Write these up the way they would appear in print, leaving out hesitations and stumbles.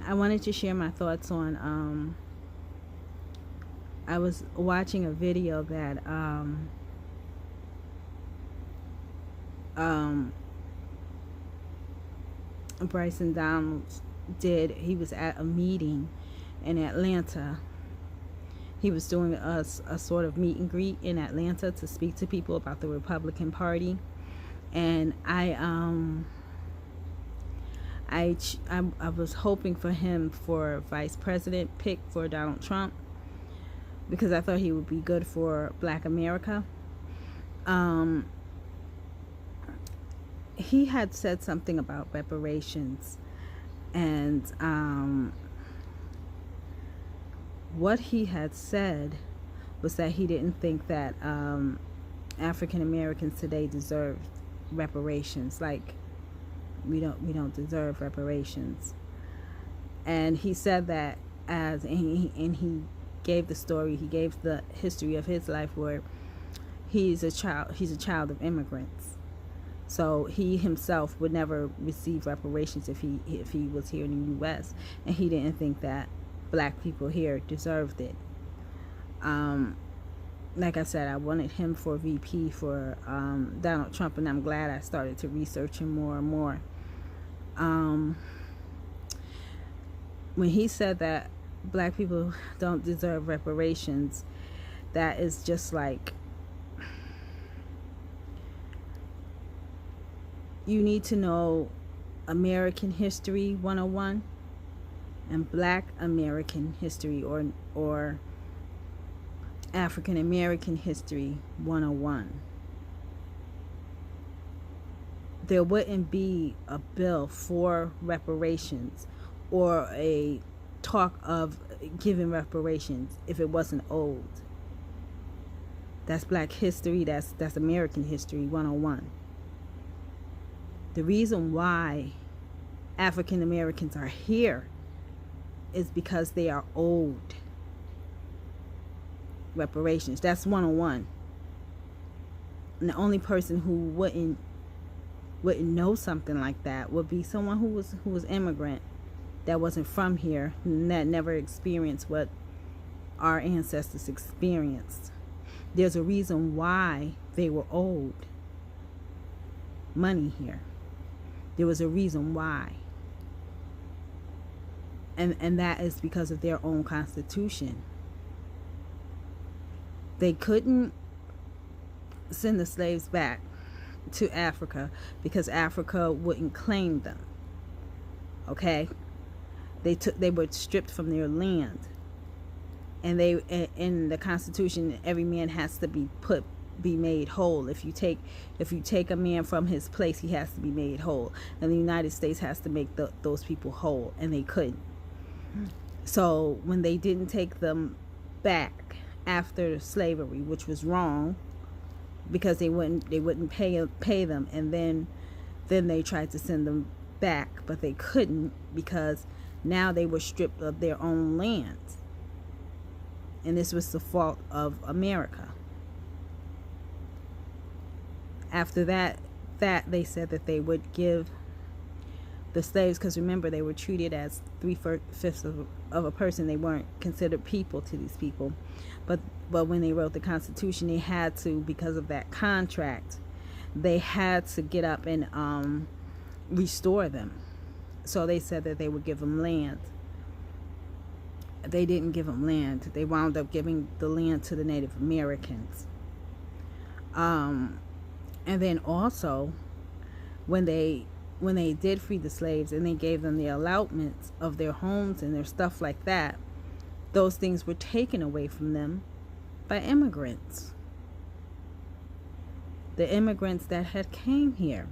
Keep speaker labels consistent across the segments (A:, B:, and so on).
A: I wanted to share my thoughts on, I was watching a video that Bryson Donalds did. He was at a meeting in Atlanta. He was doing a sort of meet and greet in Atlanta to speak to people about the Republican Party. And I was hoping for him for vice president pick for Donald Trump, because I thought he would be good for Black America. He had said something about reparations, and what he had said was that he didn't think that African Americans today deserved reparations. Like, we don't deserve reparations. And he said that and he gave the story, he gave the history of his life where he's a child of immigrants. So he himself would never receive reparations if he was here in the U.S. and he didn't think that Black people here deserved it. Like I said, I wanted him for VP for Donald Trump, and I'm glad I started to research him more and more. When he said that Black people don't deserve reparations, that is just like, you need to know American History 101 and Black American History or African American History 101. There wouldn't be a bill for reparations or a talk of giving reparations if it wasn't old. That's Black history, that's American History 101. The reason why African Americans are here is because they are owed reparations. That's 101. And the only person who wouldn't know something like that would be someone who was immigrant, that wasn't from here, and that never experienced what our ancestors experienced. There's a reason why they were owed money here. There was a reason why. And that is because of their own constitution. They couldn't send the slaves back to Africa because Africa wouldn't claim them. Okay? They were stripped from their land. And in the Constitution, every man has to be made whole. If you take a man from his place, he has to be made whole. And the United States has to make those people whole, and they couldn't. So when they didn't take them back after slavery, which was wrong, because they wouldn't pay them, and then they tried to send them back, but they couldn't because now they were stripped of their own lands. And this was the fault of America. After that they said that they would give the slaves, because remember, they were treated as 3/5 of a person. They weren't considered people to these people. But when they wrote the Constitution, they had to, because of that contract, they had to get up and restore them. So they said that they would give them land. They didn't give them land. They wound up giving the land to the Native Americans. And then also, when they did free the slaves and they gave them the allotments of their homes and their stuff like that, those things were taken away from them by immigrants. The immigrants that had came here.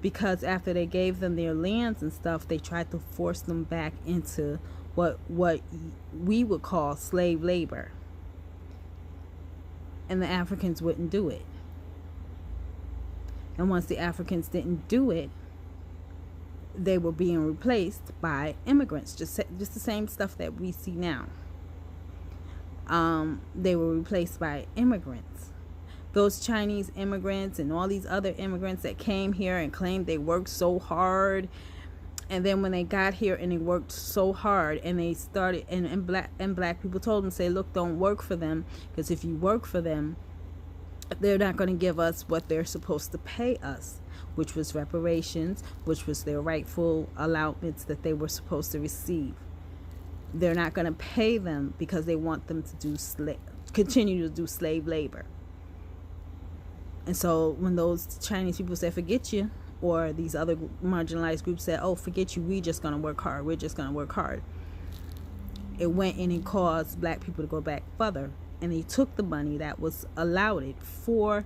A: Because after they gave them their lands and stuff, they tried to force them back into what we would call slave labor. And the Africans wouldn't do it. And once the Africans didn't do it, they were being replaced by immigrants. Just the same stuff that we see now. They were replaced by immigrants. Those Chinese immigrants and all these other immigrants that came here and claimed they worked so hard And then when they got here and they worked so hard and they started, and black people told them, say, look, don't work for them, because if you work for them, they're not going to give us what they're supposed to pay us, which was reparations, which was their rightful allowance that they were supposed to receive. They're not going to pay them because they want them to do continue to do slave labor. And so when those Chinese people said, forget you, or these other marginalized groups said, oh, forget you, we're just going to work hard, we're just going to work hard, it went in and caused black people to go back further. And they took the money that was allowed for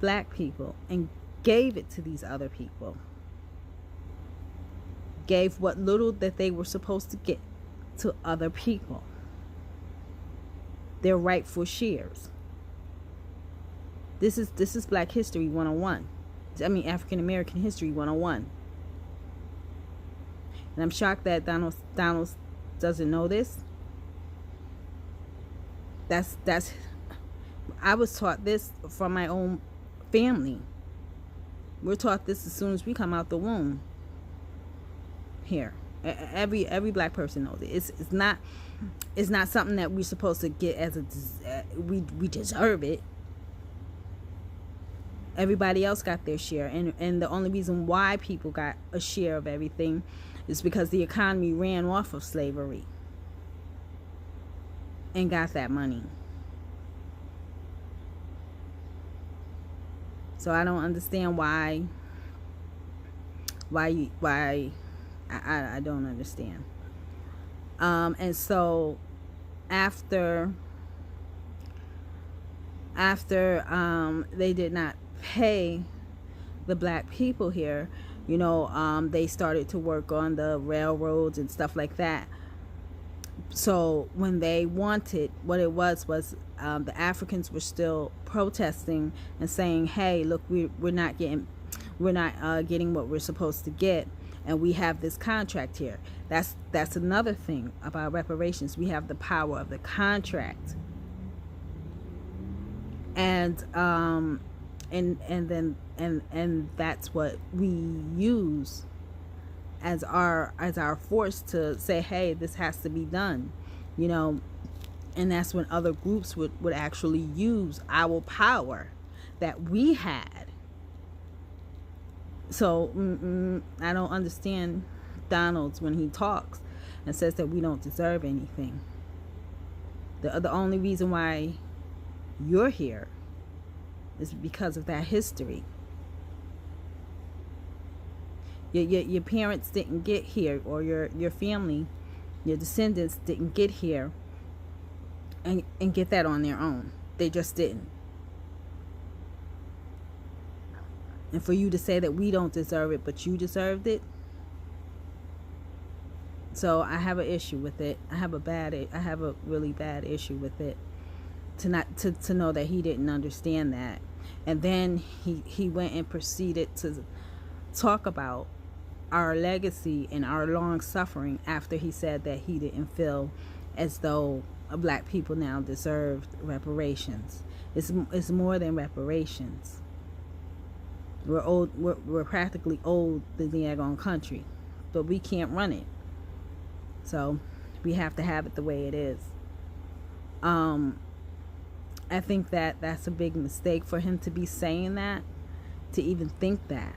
A: black people and gave it to these other people. Gave what little that they were supposed to get to other people. Their rightful shares. This is Black History 101. I mean, African American History 101. And I'm shocked that Donalds doesn't know this. That's I was taught this from my own family. We're taught this as soon as we come out the womb. Here, every black person knows it. It's not something that we're supposed to get as we deserve it. Everybody else got their share, and the only reason why people got a share of everything is because the economy ran off of slavery and got that money. So I don't understand why I don't understand. And so after they did not pay the black people here, they started to work on the railroads and stuff like that. So when they wanted, what it was the Africans were still protesting and saying, hey, look, we're not getting what we're supposed to get, and we have this contract here. That's another thing about reparations. We have the power of the contract. And that's what we use as our force to say, hey, this has to be done, and that's when other groups would actually use our power that we had. So I don't understand Donalds when he talks and says that we don't deserve anything. The only reason why you're here is because of that history. Your parents didn't get here, or your family, your descendants didn't get here and get that on their own. They just didn't. And for you to say that we don't deserve it, but you deserved it. So I have an issue with it. I have a really bad issue with it. To know that he didn't understand that. And then he went and proceeded to talk about our legacy and our long suffering after he said that he didn't feel as though black people now deserved reparations. It's more than reparations. We're practically owed the daggone country, but we can't run it. So we have to have it the way it is. I think that that's a big mistake for him to be saying that, to even think that,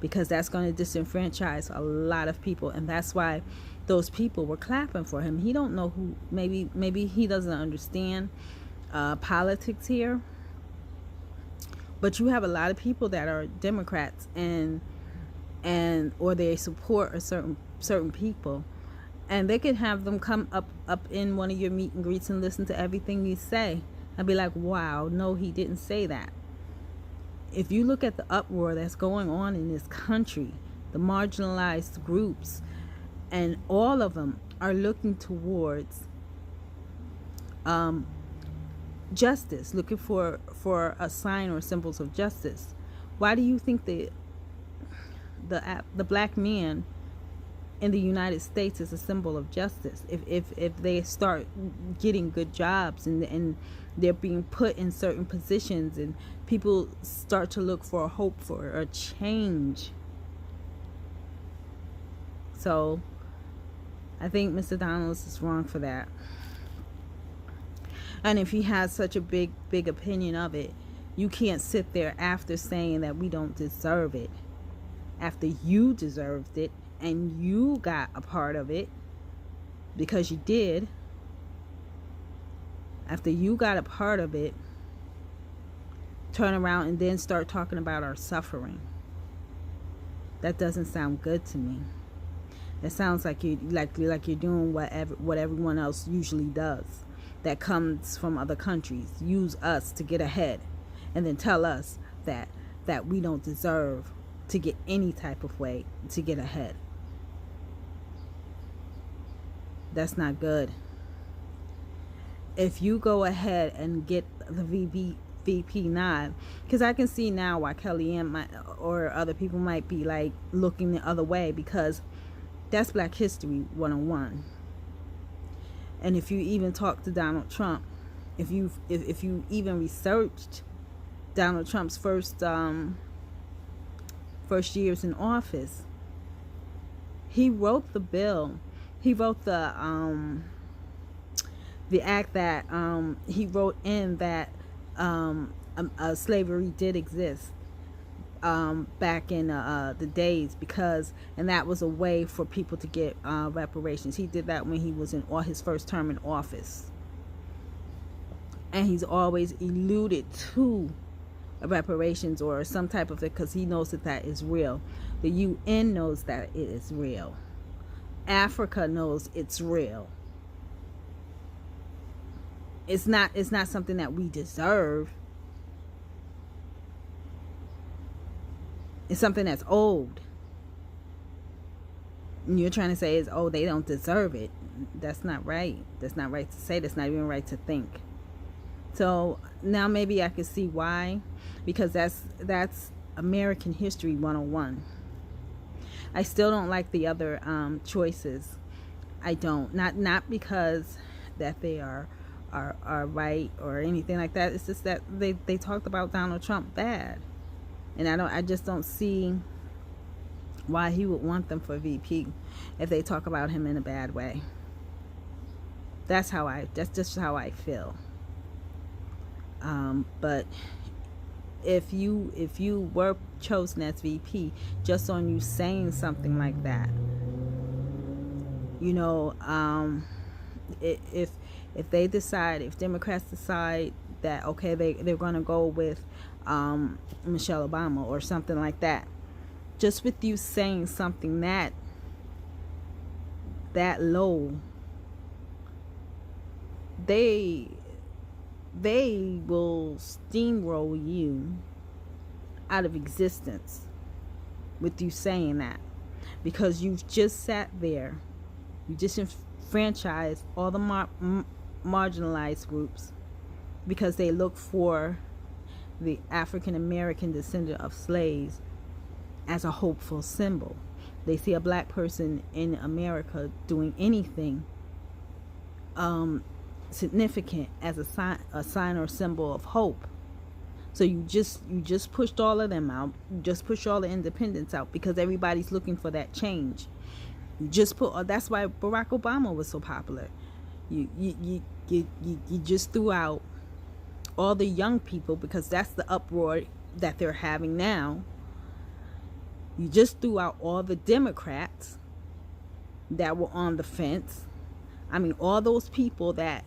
A: because that's going to disenfranchise a lot of people, and that's why those people were clapping for him. He don't know who. Maybe he doesn't understand politics here, but you have a lot of people that are Democrats and or they support a certain people. And they could have them come up in one of your meet and greets and listen to everything you say. I'd be like, wow, no, he didn't say that. If you look at the uproar that's going on in this country, the marginalized groups, and all of them are looking towards justice, looking for a sign or symbols of justice. Why do you think the black man in the United States is a symbol of justice? If they start getting good jobs and they're being put in certain positions and people start to look for a hope for a change, So I think Mr. Donalds is wrong for that. And if he has such a big opinion of it, you can't sit there after saying that we don't deserve it, after you deserved it and you got a part of it, because you did. After you got a part of it, turn around and then start talking about our suffering. That doesn't sound good to me. It sounds like you're doing what everyone else usually does, that comes from other countries. Use us to get ahead, and then tell us that we don't deserve to get any type of way to get ahead. That's not good. If you go ahead and get the VP nod, because I can see now why Kellyanne or other people might be like looking the other way, because that's Black History 101. And if you even talk to Donald Trump, if you even researched Donald Trump's first years in office, he wrote the bill. He wrote the act that he wrote in that slavery did exist back in the days, and that was a way for people to get reparations. He did that when he was in his first term in office, and he's always alluded to reparations or some type of it, because he knows that is real. The UN knows that it is real. Africa knows it's real. It's not something that we deserve. It's something that's old. And you're trying to say is, oh, they don't deserve it. That's not right. That's not right to say. That's not even right to think. So now maybe I can see why, because that's American History 101. I still don't like the other choices. I don't. Not because that they are right or anything like that. It's just that they talked about Donald Trump bad, and I just don't see why he would want them for VP if they talk about him in a bad way. That's just how I feel. But if you were chosen as VP just on you saying something like that, if they decide, if Democrats decide that okay, they're going to go with Michelle Obama or something like that, just with you saying something that low, they will steamroll you out of existence with you saying that, because you've just sat there, you just enfranchised all the marginalized groups, because they look for the African American descendant of slaves as a hopeful symbol. They see a black person in America doing anything significant as a sign or symbol of hope. So you just pushed all of them out. You just pushed all the independents out, because everybody's looking for that change. You just that's why Barack Obama was so popular. You just threw out all the young people, because that's the uproar that they're having now. You just threw out all the Democrats that were on the fence. I mean, all those people that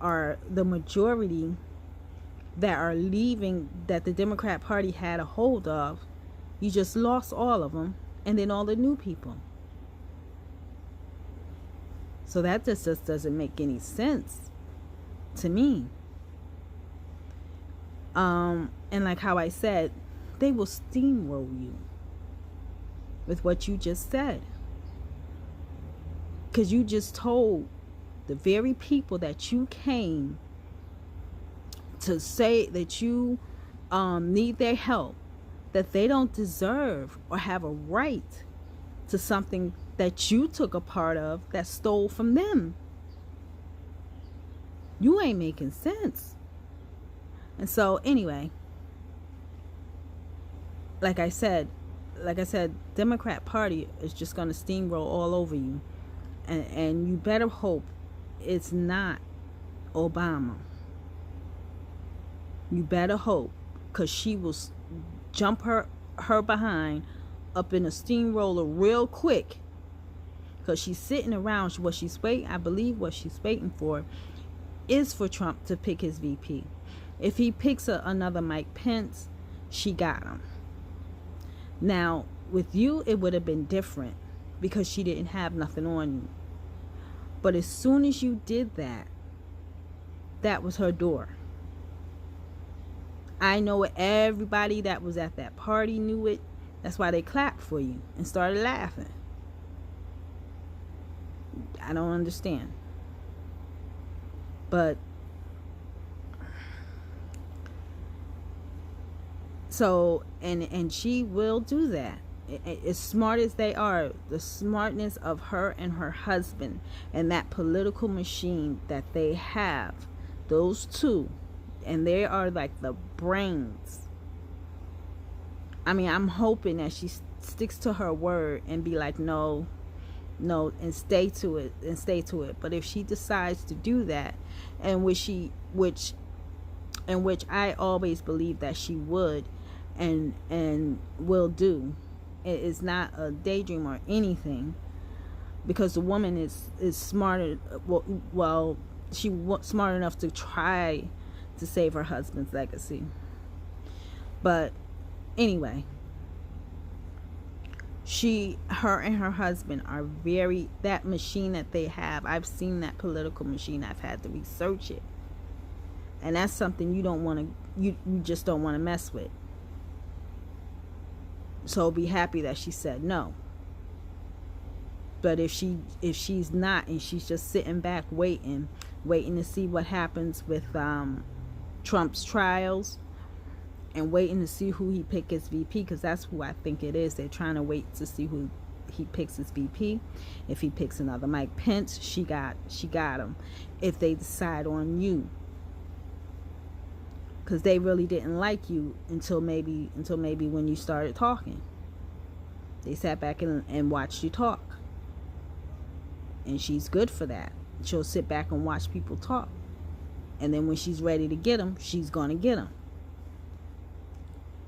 A: are the majority, that are leaving, that the Democrat Party had a hold of. You just lost all of them, and then all the new people. So that just doesn't make any sense to me. And like how I said, they will steamroll you with what you just said, because you just told the very people that you came to say that you need their help, that they don't deserve or have a right to something that you took a part of, that stole from them. You ain't making sense. And so anyway, like I said, like I said, Democrat Party is just going to steamroll all over you. And you better hope it's not Obama. You better hope, because she will jump her behind up in a steamroller real quick, because she's sitting around. What she's waiting, I believe what she's waiting for is for Trump to pick his VP. If he picks another Mike Pence, she got him. Now, with you, it would have been different because she didn't have nothing on you. But as soon as you did that, that was her door. I know everybody that was at that party knew it. That's why they clapped for you and started laughing. I don't understand. But so, and she will do that. As smart as they are, the smartness of her and her husband and that political machine that they have, those two, and they are like the brains. I mean, I'm hoping that she sticks to her word and be like, no, and stay to it. But if she decides to do that, and which I always believe that she would and will do, it is not a daydream or anything, because the woman is smarter. Well, she was smart enough to try to save her husband's legacy. But anyway, her and her husband are very, that machine that they have, I've seen that political machine. I've had to research it, and that's something you just don't want to mess with. So be happy that she said no. But if she's not, and she's just sitting back waiting to see what happens with Trump's trials, and waiting to see who he picks as VP, because that's who I think it is. They're trying to wait to see who he picks as VP. If he picks another Mike Pence, she got him. If they decide on you, because they really didn't like you until maybe when you started talking. They sat back and watched you talk, and she's good for that. She'll sit back and watch people talk, and then when she's ready to get them, she's gonna get them.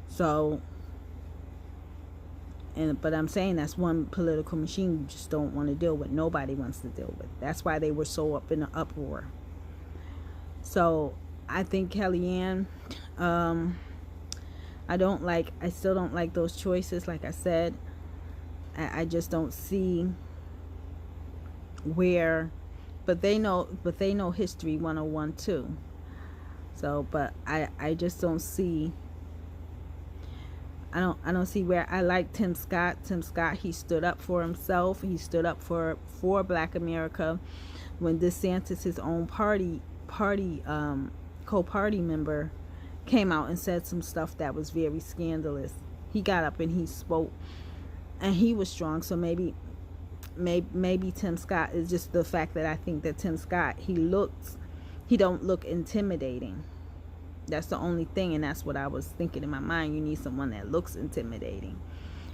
A: So, but I'm saying that's one political machine you just don't want to deal with. Nobody wants to deal with. That's why they were so up in an uproar. So I think Kellyanne, I still don't like those choices. Like I said, I just don't see where, but they know history 101 too. So, but I just don't see. I don't see where. I like Tim Scott. Tim Scott, he stood up for himself. He stood up for Black America. When DeSantis, his own party co-party member, came out and said some stuff that was very scandalous, he got up and he spoke, and he was strong. So maybe Tim Scott is just the fact that I think that Tim Scott, he don't look intimidating. That's the only thing, and that's what I was thinking in my mind. You need someone that looks intimidating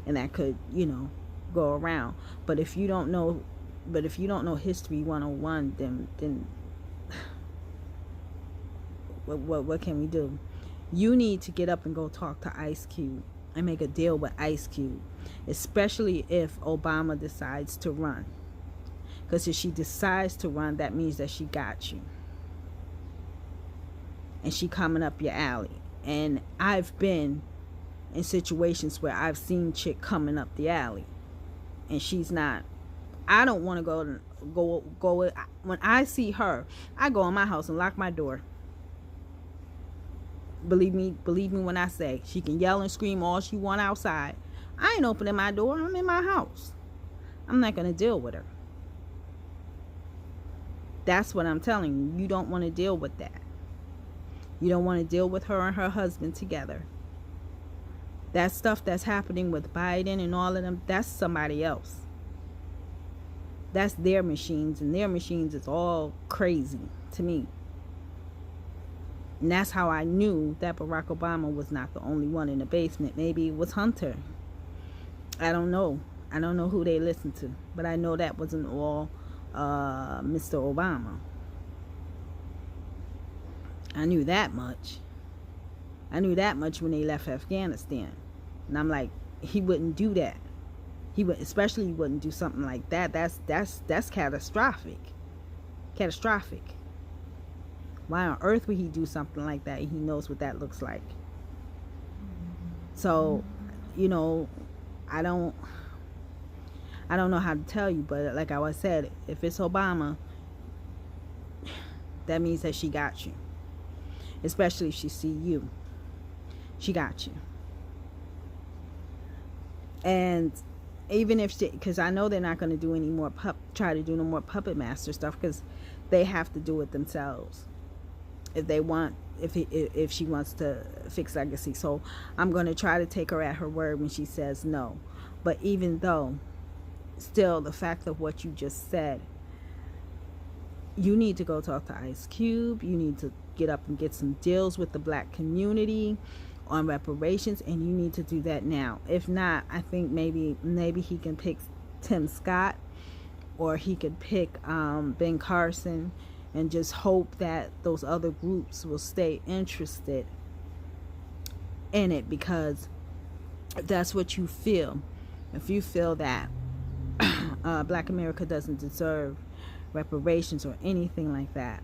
A: and that could, go around. But if you don't know history 101, then what can we do? You need to get up and go talk to Ice Cube and make a deal with Ice Cube, especially if Obama decides to run. Because if she decides to run, that means that she got you. And she coming up your alley. And I've been in situations where I've seen chick coming up the alley, and she's not. I don't want to go. When I see her, I go in my house and lock my door. Believe me when I say, she can yell and scream all she want outside. I ain't opening my door. I'm in my house. I'm not going to deal with her. That's what I'm telling you. You don't want to deal with that. You don't want to deal with her and her husband together. That stuff that's happening with Biden and all of them, that's somebody else. That's their machines, and their machines is all crazy to me. And that's how I knew that Barack Obama was not the only one in the basement. Maybe it was Hunter. I don't know. I don't know who they listened to, but I know that wasn't all Mr. Obama. I knew that much. I knew that much when they left Afghanistan. And I'm like, he wouldn't do that. He would, especially he wouldn't do something like that. That's catastrophic. Catastrophic. Why on earth would he do something like that? He knows what that looks like. So, you know, I don't know how to tell you, but like I said, if it's Obama, that means that she got you. Especially if she see you. She got you. And even if she, because I know they're not going to do any more try to do no more puppet master stuff, because they have to do it themselves if they want, if she wants to fix legacy. So I'm going to try to take her at her word when she says no. But even though, still, the fact of what you just said, you need to go talk to Ice Cube. You need to get up and get some deals with the black community on reparations, and you need to do that now. If not, I think maybe he can pick Tim Scott, or he could pick Ben Carson, and just hope that those other groups will stay interested in it. Because if that's what you feel, if you feel that Black America doesn't deserve reparations or anything like that,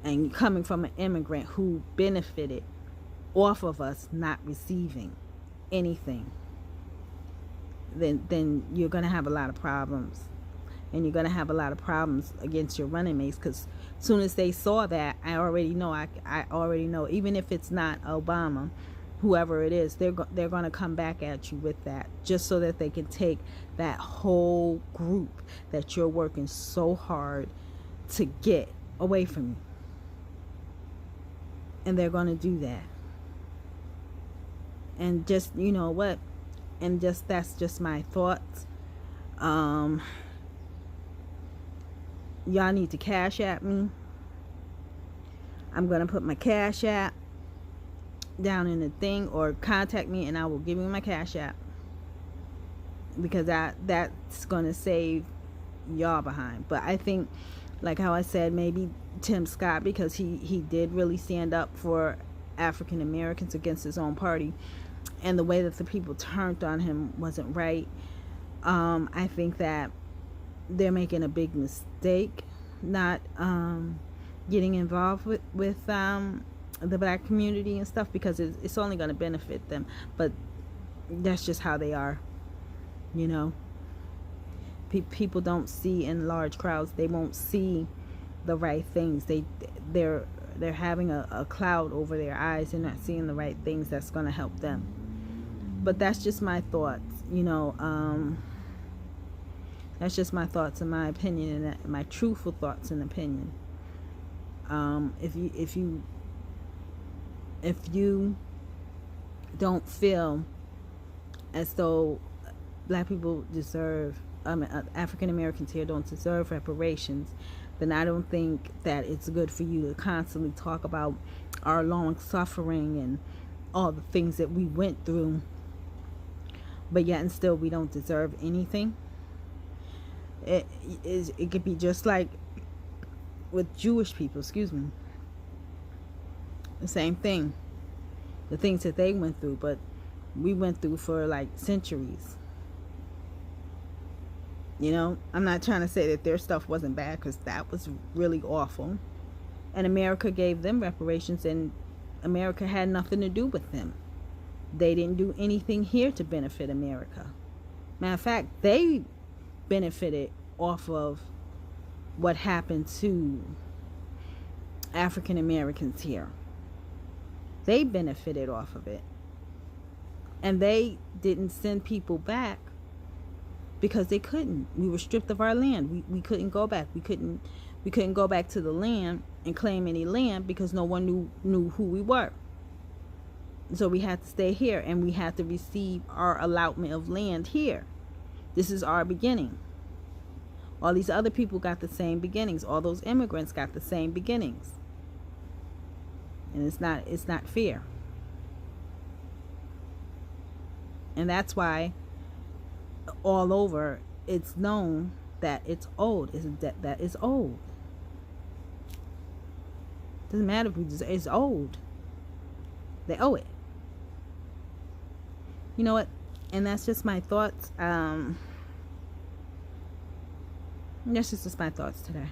A: and coming from an immigrant who benefited off of us not receiving anything, then you're going to have a lot of problems. And you're going to have a lot of problems against your running mates, because as soon as they saw that, I already know, even if it's not Obama, whoever it is, they're going to come back at you with that, just so that they can take that whole group that you're working so hard to get away from you. And they're going to do that. And just, you know what, and just, that's just my thoughts. Y'all need to Cash App me. I'm going to put my Cash App down in the thing, or contact me and I will give you my Cash App, because that's going to save y'all behind. But I think, like how I said, maybe Tim Scott, because he did really stand up for African Americans against his own party, and the way that the people turned on him wasn't right. I think that they're making a big mistake not getting involved with the black community and stuff, because it's only going to benefit them. But that's just how they are, you know. People don't see in large crowds. They won't see the right things. They're having a cloud over their eyes. They're not seeing the right things that's going to help them. But that's just my thoughts, you know. That's just my thoughts and my opinion, and my truthful thoughts and opinion. If you don't feel as though black people deserve, African Americans here don't deserve reparations, then I don't think that it's good for you to constantly talk about our long suffering and all the things that we went through, but yet and still we don't deserve anything. It could be just like with Jewish people, the same thing, the things that they went through, but we went through for like centuries. You know, I'm not trying to say that their stuff wasn't bad, because that was really awful, and America gave them reparations, and America had nothing to do with them. They didn't do anything here to benefit America. Matter of fact, they benefited off of what happened to African Americans here. They benefited off of it, and they didn't send people back because they couldn't. We were stripped of our land. We couldn't go back. We couldn't go back to the land and claim any land, because no one knew who we were. So we had to stay here, and we had to receive our allotment of land here. This is our beginning. All these other people got the same beginnings. All those immigrants got the same beginnings. And it's not fair. And that's why all over, it's known that it's old. That is old. Doesn't matter if it's old. They owe it. You know what? And that's just my thoughts. That's just my thoughts today.